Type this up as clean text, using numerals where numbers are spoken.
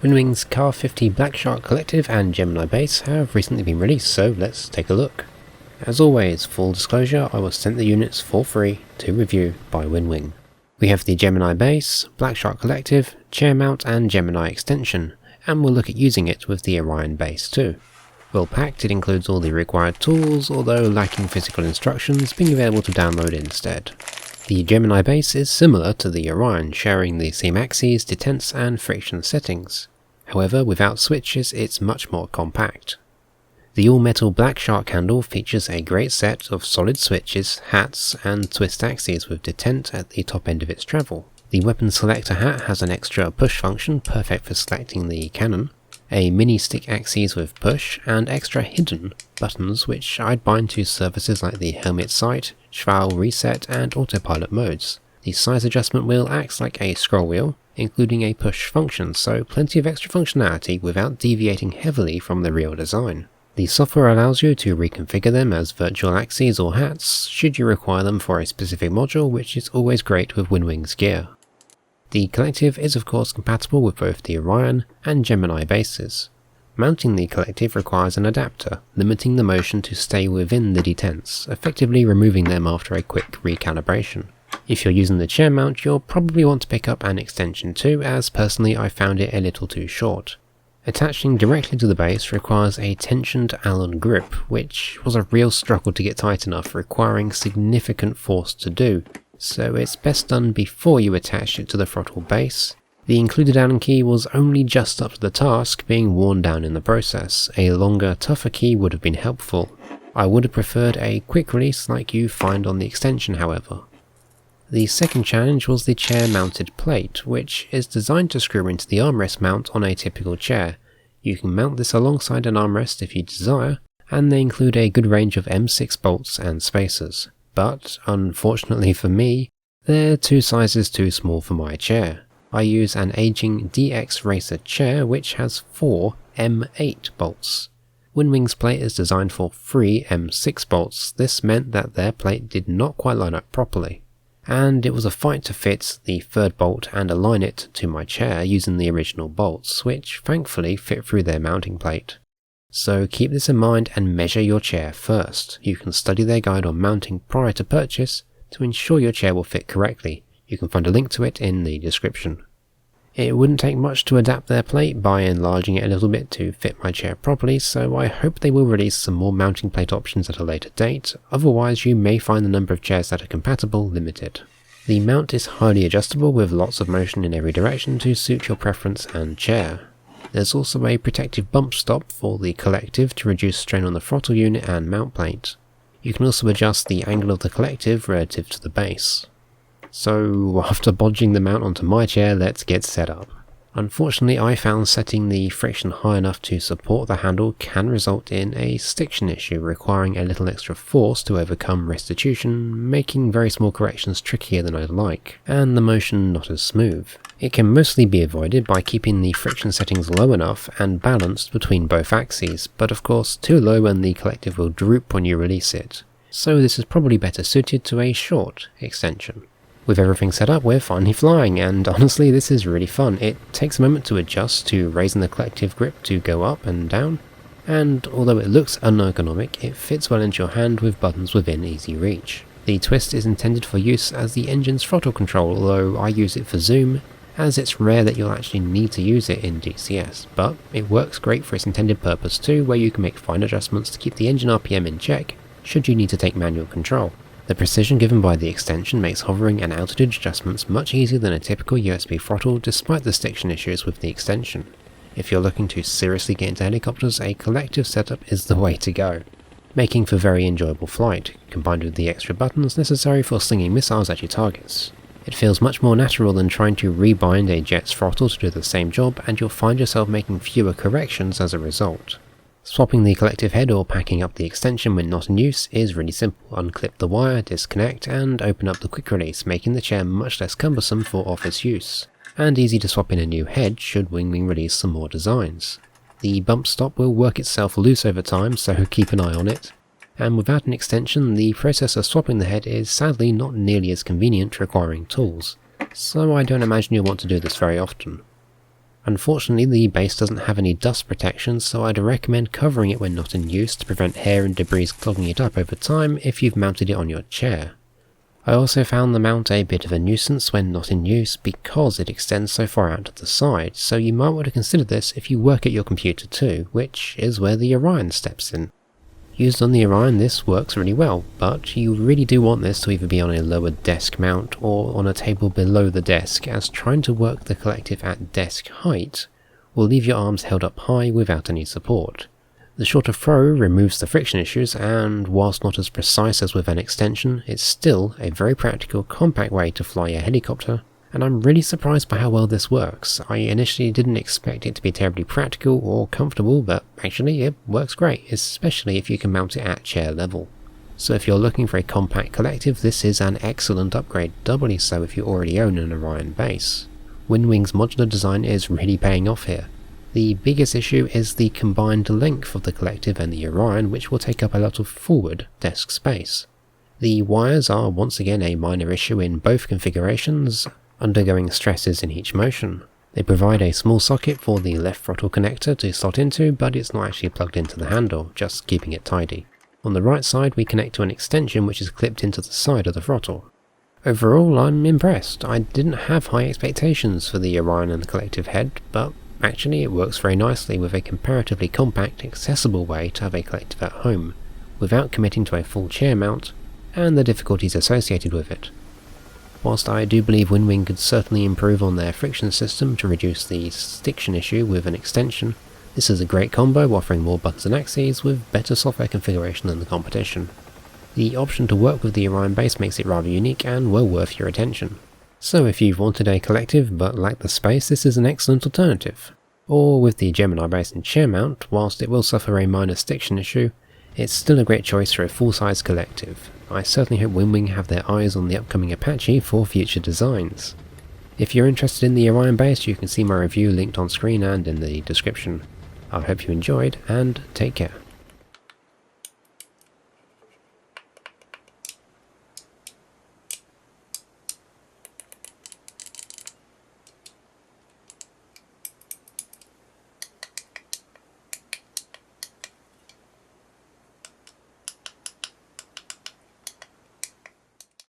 WinWing's KA-50 Blackshark Collective and Gemini base have recently been released, so let's take a look. As always, full disclosure, I was sent the units for free to review by WinWing. We have the Gemini base, Blackshark Collective, chair mount and Gemini extension, and we'll look at using it with the Orion base too. Well packed, it includes all the required tools, although lacking physical instructions being available to download instead. The Gemini base is similar to the Orion, sharing the same axes, detents and friction settings. However, without switches, it's much more compact. The all-metal Blackshark handle features a great set of solid switches, hats and twist axes with detent at the top end of its travel. The weapon selector hat has an extra push function perfect for selecting the cannon, a mini stick axes with push, and extra hidden buttons which I'd bind to surfaces like the helmet sight, trowel reset and autopilot modes. The size adjustment wheel acts like a scroll wheel, including a push function, so plenty of extra functionality without deviating heavily from the real design. The software allows you to reconfigure them as virtual axes or hats should you require them for a specific module, which is always great with WinWing's gear. The Collective is of course compatible with both the Orion and Gemini bases. Mounting the Collective requires an adapter, limiting the motion to stay within the detents, effectively removing them after a quick recalibration. If you're using the chair mount, you'll probably want to pick up an extension too, as personally I found it a little too short. Attaching directly to the base requires a tensioned Allen grip, which was a real struggle to get tight enough, requiring significant force to do, so it's best done before you attach it to the throttle base. The included Allen key was only just up to the task, being worn down in the process. A longer, tougher key would have been helpful. I would have preferred a quick release like you find on the extension, however. The second challenge was the chair mounted plate, which is designed to screw into the armrest mount on a typical chair. You can mount this alongside an armrest if you desire, and they include a good range of M6 bolts and spacers. But, unfortunately for me, they're 2 sizes too small for my chair. I use an aging DX Racer chair which has 4 M8 bolts. WinWing's plate is designed for 3 M6 bolts. This meant that their plate did not quite line up properly, and it was a fight to fit the third bolt and align it to my chair using the original bolts, which thankfully fit through their mounting plate. So keep this in mind and measure your chair first. You can study their guide on mounting prior to purchase to ensure your chair will fit correctly. You can find a link to it in the description. It wouldn't take much to adapt their plate by enlarging it a little bit to fit my chair properly, so I hope they will release some more mounting plate options at a later date, otherwise you may find the number of chairs that are compatible limited. The mount is highly adjustable with lots of motion in every direction to suit your preference and chair. There's also a protective bump stop for the Collective to reduce strain on the throttle unit and mount plate. You can also adjust the angle of the Collective relative to the base. So after bodging the mount onto my chair, let's get set up. Unfortunately, I found setting the friction high enough to support the handle can result in a stiction issue, requiring a little extra force to overcome restitution, making very small corrections trickier than I'd like, and the motion not as smooth. It can mostly be avoided by keeping the friction settings low enough and balanced between both axes, but of course too low and the Collective will droop when you release it, so this is probably better suited to a short extension. With everything set up, we're finally flying, and honestly this is really fun. It takes a moment to adjust to raising the Collective grip to go up and down, and although it looks unergonomic, it fits well into your hand with buttons within easy reach. The twist is intended for use as the engine's throttle control, although I use it for zoom, as it's rare that you'll actually need to use it in DCS, but it works great for its intended purpose too, where you can make fine adjustments to keep the engine RPM in check should you need to take manual control. The precision given by the extension makes hovering and altitude adjustments much easier than a typical USB throttle, despite the stiction issues with the extension. If you're looking to seriously get into helicopters, a Collective setup is the way to go, making for very enjoyable flight, combined with the extra buttons necessary for slinging missiles at your targets. It feels much more natural than trying to rebind a jet's throttle to do the same job, and you'll find yourself making fewer corrections as a result. Swapping the Collective head or packing up the extension when not in use is really simple. Unclip the wire, disconnect, and open up the quick release, making the chair much less cumbersome for office use, and easy to swap in a new head should WinWing release some more designs. The bump stop will work itself loose over time, so keep an eye on it. And without an extension, the process of swapping the head is sadly not nearly as convenient, requiring tools, so I don't imagine you'll want to do this very often. Unfortunately, the base doesn't have any dust protection, so I'd recommend covering it when not in use to prevent hair and debris clogging it up over time if you've mounted it on your chair. I also found the mount a bit of a nuisance when not in use because it extends so far out to the side, so you might want to consider this if you work at your computer too, which is where the Orion steps in. Used on the Orion, this works really well, but you really do want this to either be on a lower desk mount or on a table below the desk, as trying to work the collective at desk height will leave your arms held up high without any support. The shorter throw removes the friction issues, and whilst not as precise as with an extension, it's still a very practical, compact way to fly a helicopter, and I'm really surprised by how well this works. I initially didn't expect it to be terribly practical or comfortable, but actually it works great, especially if you can mount it at chair level. So if you're looking for a compact collective, this is an excellent upgrade, doubly so if you already own an Orion base. WinWing's modular design is really paying off here. The biggest issue is the combined length of the collective and the Orion, which will take up a lot of forward desk space. The wires are once again a minor issue in both configurations, undergoing stresses in each motion. They provide a small socket for the left throttle connector to slot into, but it's not actually plugged into the handle, just keeping it tidy. On the right side we connect to an extension which is clipped into the side of the throttle. Overall, I'm impressed. I didn't have high expectations for the Orion and the collective head, but actually it works very nicely with a comparatively compact, accessible way to have a collective at home, without committing to a full chair mount, and the difficulties associated with it. Whilst I do believe WinWing could certainly improve on their friction system to reduce the stiction issue with an extension, this is a great combo offering more buttons and axes with better software configuration than the competition. The option to work with the Orion base makes it rather unique and well worth your attention. So if you've wanted a collective but lacked the space, this is an excellent alternative. Or with the Gemini base and chair mount, whilst it will suffer a minor stiction issue, it's still a great choice for a full-size collective. I certainly hope WinWing have their eyes on the upcoming Apache for future designs. If you're interested in the Orion base, you can see my review linked on screen and in the description. I hope you enjoyed, and take care.